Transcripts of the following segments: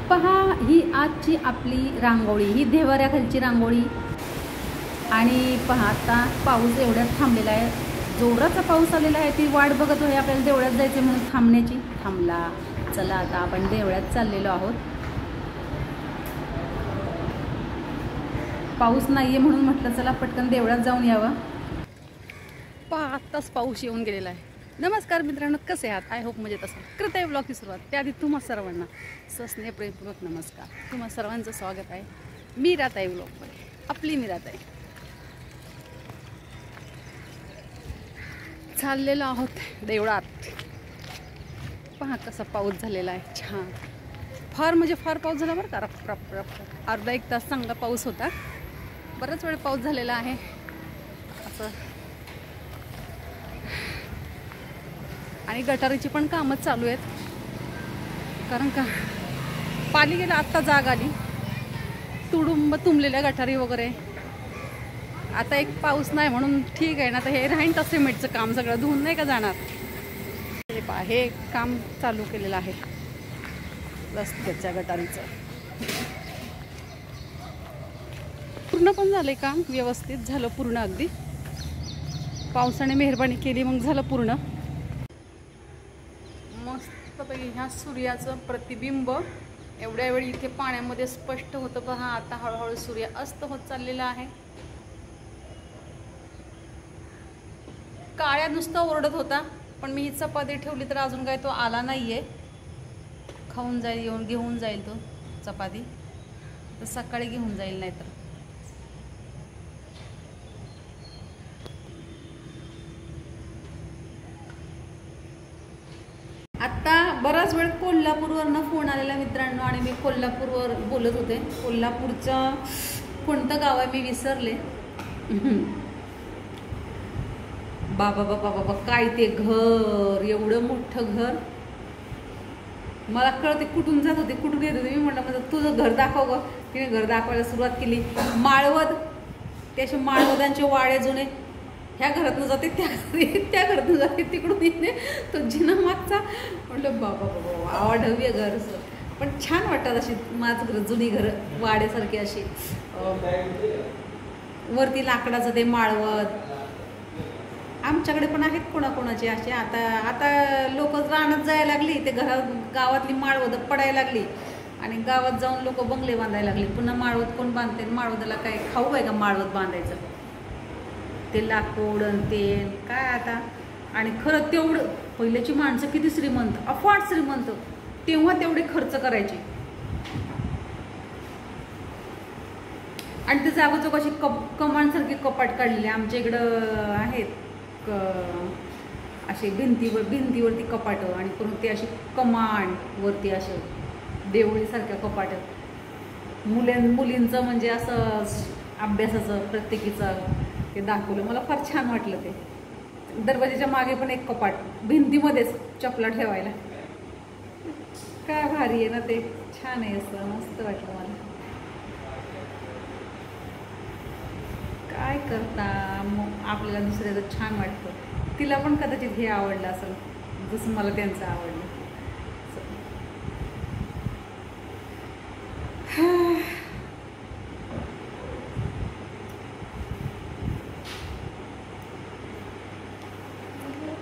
पहा, ही आजची आपली रांगोळी, ही देवाऱ्याखालची रांगोळी. आणि पहा आता पाऊस एवढ्यात थांबलेला आहे, जोराचा पाऊस आलेला आहे. ती वाट बघत आहे आपल्याला देवळ्यात जायचं म्हणून थांबण्याची. थांबला. चला आता आपण देवळ्यात चाललेलो आहोत. पाऊस नाहीये म्हणून म्हटलं चला पटकन देवळात जाऊन यावं. पहा आत्ताच पाऊस येऊन गेलेला आहे. नमस्कार मित्रांनो, कसे आहात? आय होप मजेत असाल. करताय ब्लॉगची सुरुवात. त्याआधी तुम्हा सर्वांना स्नेहप्रेमपूर्वक नमस्कार. तुम्हा सर्वांचं स्वागत आहे मीराताई ब्लॉगमध्ये. आपली मीराताई. चाललेलो आहोत देवळात. पहा कसा पाऊस झालेला आहे, छान. फार म्हणजे फार पाऊस झाला बरं का. रप रप रप अर्धा एक तास चांगला पाऊस होता. बराच वेळ पाऊस झालेला आहे असं. आणि गटारीची पण कामं चालू आहेत, कारण का पालिकेला आत्ता जाग आली. तुडुंब तुंबलेल्या गटारी वगैरे. आता एक पाऊस नाही म्हणून ठीक आहे ना. तर हे राहीन तर सिमेंटचं काम सगळं धुवून नाही का जाणार. हे पहा, हे काम चालू केलेलं आहे रस्त्याच्या गटारीचं. पूर्ण पण झालंय काम, व्यवस्थित झालं पूर्ण. अगदी पावसाने मेहरबानी केली मग झालं पूर्ण. मस्तपैकी ह्या सूर्याचं प्रतिबिंब एवढ्या वेळी इथे पाण्यामध्ये स्पष्ट होतं. पहा आता हळूहळू सूर्य अस्त होत चाललेला आहे. काळ्या नुसतं ओरडत होता, पण मी ही चपाती ठेवली तर अजून काय तो आला नाहीये. खाऊन जाईल, येऊन घेऊन जाईल तो चपाती. तर सकाळी घेऊन जाईल नाही तर. आत्ता बराच वेळ कोल्हापूरवरनं फोन आलेला मित्रांनो, आणि मी कोल्हापूरवर बोलत होते. कोल्हापूरचं कोणतं गाव आहे मी विसरले. बाबा बाबा बाबा काय ते घर, एवढं मोठं घर. मला कळते कुठून जात होते कुठून येत होते. मी म्हटलं तुझं घर दाखव ग. तिने घर दाखवायला सुरुवात केली. माळवद, ते असे माळवदांचे वाडे जुने. ह्या घरातून जाते त्या घरातून जाते, तिकडून येते तो जिना मागचा. म्हटलं बाबा बाबा आवाढव्य घर असं. पण छान वाटतात अशी माझं घर, जुनी घर वाड्यासारखी अशी. वरती लाकडाचं ते माळवद. आमच्याकडे पण आहेत कोणाकोणाचे असे. आता लोक रानात जायला लागली, ते गावातली माळवद पडायला लागली आणि गावात जाऊन लोक बंगले बांधायला लागली. पुन्हा माळवद कोण बांधते? माळवदाला काय खाऊ आहे का माळवद बांधायचं? ते लाकूड आणि ते काय आता. आणि खरं तेवढं पहिल्याची माणसं किती श्रीमंत, अफाट श्रीमंत. तेव्हा तेवढे खर्च करायचे. आणि ते जागोजाग अशी कमांसारखी कपाट काढलेली आमच्या इकडं आहेत. असे भिंतीवरती कपाटं, आणि पुन्हा ते अशी कमान वरती असे देवळीसारख्या कपाटं. मुलींचं म्हणजे असं अभ्यासाचं प्रत्येकीचं ते दाखवलं. मला फार छान वाटलं ते. दरवाजाच्या मागे पण एक कपाट, भिंतीमध्येच चपला ठेवायला. काय भारी आहे ना ते. छान आहे असं, मस्त वाटलं मला. काय करता मग आपल्याला दुसऱ्याचं छान वाटतं. तिला पण कदाचित हे आवडलं असेल जसं मला त्यांचं आवडलं.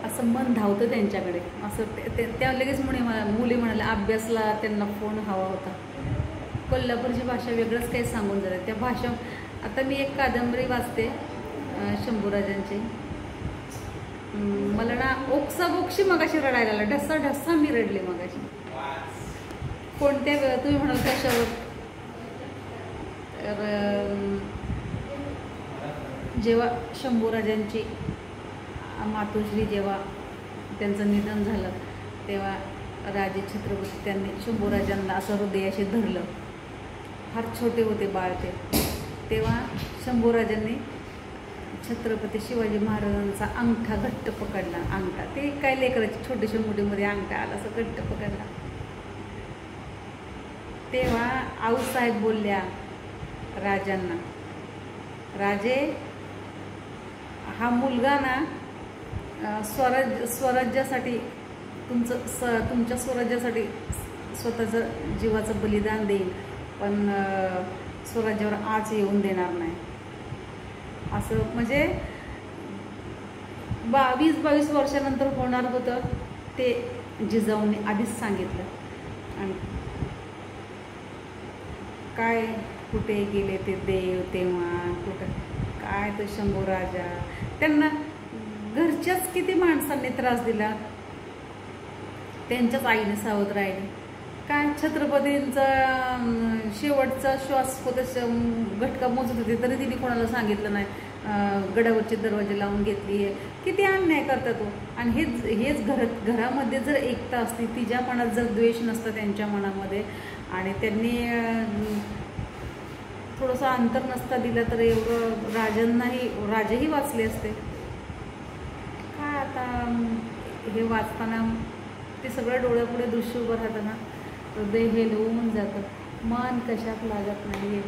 असं मन धावतं त्यांच्याकडे असं. त्या लगेच मुली म्हणाल्या अभ्यासला त्यांना फोन हवा होता. कोल्हापूरची भाषा वेगळंच काही सांगून जाते. त्या भाषा आता मी एक कादंबरी वाचते शंभूराजांची. मला ना ओक्साबोक्षी मगाशी रडायला लागला. ढस्सा ढस्सा मी रडले मगाशी. कोणत्या तुम्ही म्हणाल कशावर? जेव्हा शंभूराजांची मातोश्री जेव्हा त्यांचं निधन झालं, तेव्हा राजे छत्रपती त्यांनी शंभूराजांना असं हृदयाशी धरलं. फार छोटे होते बाळ ते. तेव्हा शंभूराजांनी छत्रपती शिवाजी महाराजांचा अंगठा घट्ट पकडला. अंगठा ते काय लेकराची छोटीशी मुठीमध्ये अंगठा आला असं घट्ट पकडला. तेव्हा आऊसाहेब बोलल्या राजांना, राजे हा मुलगा ना स्वराज्यासाठी तुमच्या स्वराज्यासाठी स्वतःचं जीवाचं बलिदान देईल, पण स्वराज्यावर आच येऊन देणार नाही. असं म्हणजे 22 वर्षानंतर होणार होतं ते जिजाऊंनी आधीच सांगितलं. आणि काय कुठे गेले ते देव तेव्हा, कुठं काय तो शंभू राजा, त्यांना घरच्याच किती माणसांनी त्रास दिला, त्यांच्याच आईने सावध राहिली. काय छत्रपतींचा शेवटचा श्वास होता, घटका मोजत होते तरी तिने कोणाला सांगितलं नाही. गडावरचे दरवाजे लावून घेतली आहे. किती अन्याय करतात तो. आणि हेच घरामध्ये जर एकता असती, तिच्या मनात जर द्वेष नसता त्यांच्या मनामध्ये, आणि त्यांनी थोडंसं अंतर नसता दिलं तर एवढं राजेही वाचले असते. काय आता हे वाचताना ते सगळं डोळ्यापुढे दृश्य उभं राहतं ना, हृदय हे लोळून जातं, मन कशात लागत नाही.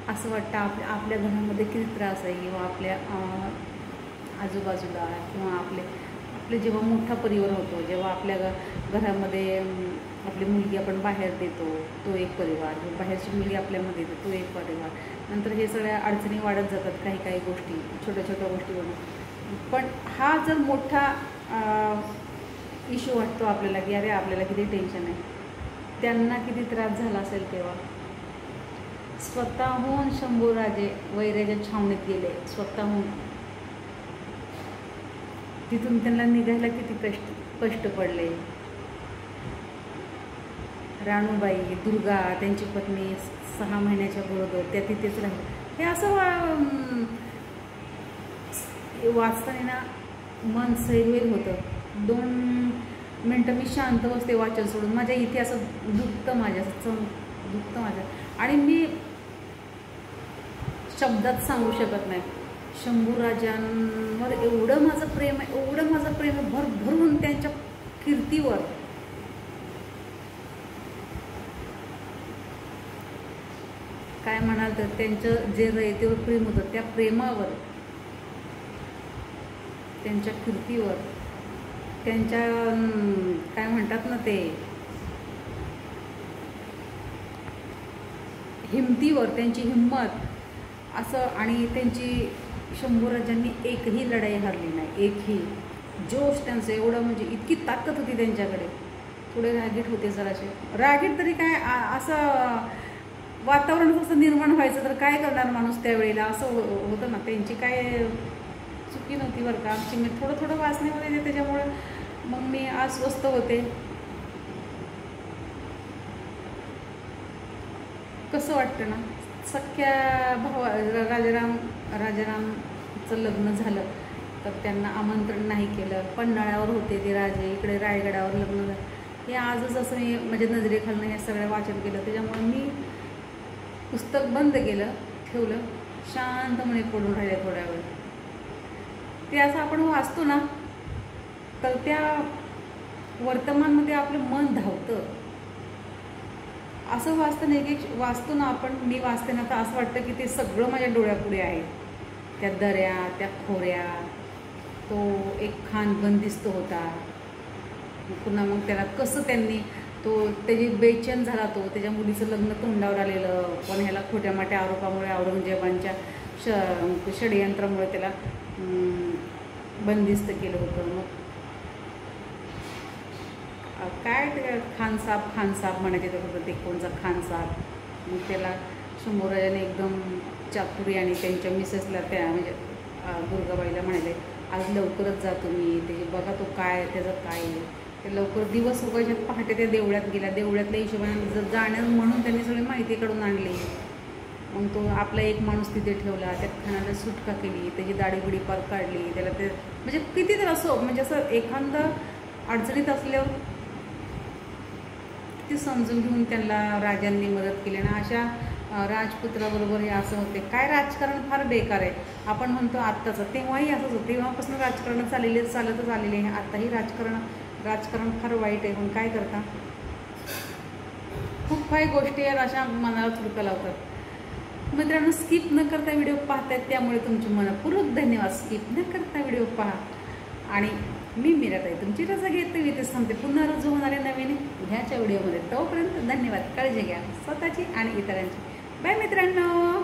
असं वाटतं आपल्या घरामध्ये किती त्रास आहे, किंवा आपल्या आजूबाजूला, किंवा आपले जेव्हा मोठा परिवार होतो, जेव्हा आपल्या घरामध्ये आपली मुलगी आपण बाहेर देतो तो एक परिवार, बाहेरची मुलगी आपल्यामध्ये येते तो एक परिवार, नंतर हे सगळ्या अडचणी वाढत जातात, काही गोष्टी छोट्या गोष्टीवरून. पण हा जर मोठा इश्यू वाटतो आपल्याला, की अरे आपल्याला किती टेन्शन आहे, त्यांना किती त्रास झाला असेल तेव्हा. स्वतःहून शंभूराजे वैराच्या छावणीत गेले, स्वतःहून. तिथून त्यांना निघायला किती कष्ट पडले. राणूबाई, दुर्गा, त्यांची पत्नी 6 महिन्याच्या गरोदर, त्या तिथेच राहिल्या. हे असं वाचताना ना मन सैरवेल होतं. 2 मिनटं मी शांत बसते वाचन सोडून. माझ्या इथे असं दुखतं माझ्या, आणि मी शब्दात सांगू शकत नाही. शंभूराजांवर एवढं माझं प्रेम आहे, भरभरून त्यांच्या कीर्तीवर. काय म्हणाल तर त्यांचं जे रयतेवर प्रेम होतं, त्या प्रेमावर, त्यांच्या कीर्तीवर, त्यांच्या काय म्हणतात ना ते हिमतीवर, त्यांची हिंमत असं. आणि त्यांची शंभूराजांनी एकही लढाई हरली नाही, एकही. जोश त्यांचं एवढं, म्हणजे इतकी ताकद होती त्यांच्याकडे. थोडे रागीट होते जराशे, रागीट तरी काय, असं वातावरण कसं निर्माण व्हायचं तर काय करणार माणूस त्यावेळेला, असं होतं ना. त्यांची काय चुकी नव्हती बरं का आमची. मी थोडं वाचण्यामध्ये येते, त्याच्यामुळे मग मी अस्वस्थ होते. कसं वाटतं ना, सख्या राजारामचं लग्न झालं तर त्यांना आमंत्रण नाही केलं. पन्हाळ्यावर होते ते राजे, इकडे रायगडावर लग्न झालं. हे आजच असं मी म्हणजे नजरेखालनं हे सगळं वाचन केलं. त्याच्यामुळे मी पुस्तक बंद केलं, ठेवलं, शांतपणे पडून राहिले थोड्या वेळ. ते असं आपण वाचतो ना तर त्या वर्तमानमध्ये आपलं मन धावतं. असं वाचतो ना आपण, मी वाचते ना तर असं वाटतं की ते सगळं माझ्या डोळ्यापुढे आहे. त्या दऱ्या, त्या खोऱ्या, तो एक खान बंदिस्त होता, पुन्हा मग त्याला कसं त्यांनी त्याची बेचैन झाला, त्याच्या मुलीचं लग्न तोंडावर आलेलं, पण ह्याला खोट्या मोठ्या आरोपामुळे, औरंगजेबांच्या षडयंत्रामुळे त्याला बंदिस्त केलं होतं. मग काय ते खानसाब म्हणायचे होतं, ते कोणचा खानसाब. मग त्याला शंभूराजाने एकदम चातुर्याने त्यांच्या मिसेसला, त्या म्हणजे दुर्गाबाईला म्हणाले, आज लवकरच जा तुम्ही, ते बघा तो काय, त्याचं काय. ते लवकर दिवस उगायच्यात पहाटे त्या देवळात गेला. देवळातल्या हिशोबाने जाणं म्हणून त्यांनी सगळी माहिती काढून आणली. मग तो आपला एक माणूस तिथे ठेवला, त्या खानाला सुटका केली, त्याची दाढी बिडी पार काढली, त्याला ते म्हणजे किती तर असो, म्हणजे असं एखादं अडचणीत असल्यावर किती समजून घेऊन त्यांना राजांनी मदत केली. आणि अशा राजपुत्राबरोबर हे असं होते. काय राजकारण फार बेकार आहे. आपण म्हणतो आत्ताचं, तेव्हाही असंच होतं. तेव्हापासून राजकारण चालतच आलेले आहे. आत्ताही राजकारण फार वाईट आहे. पण काय करता, खूप काही गोष्टी आहेत अशा मनाला चुरका लावतात. मित्रांनो, स्किप न करता व्हिडिओ पाहतायत त्यामुळे तुमचे मनपूर्वक धन्यवाद. स्किप न करता व्हिडिओ पहा आणि मी मीराताई तुमची रजा घेते मी तेच सांगते पुन्हा रुजू होणाऱ्या नवीन ह्याच्या व्हिडिओमध्ये. तोपर्यंत धन्यवाद. काळजी घ्या स्वतःची आणि इतरांची. बाय मित्रांनो.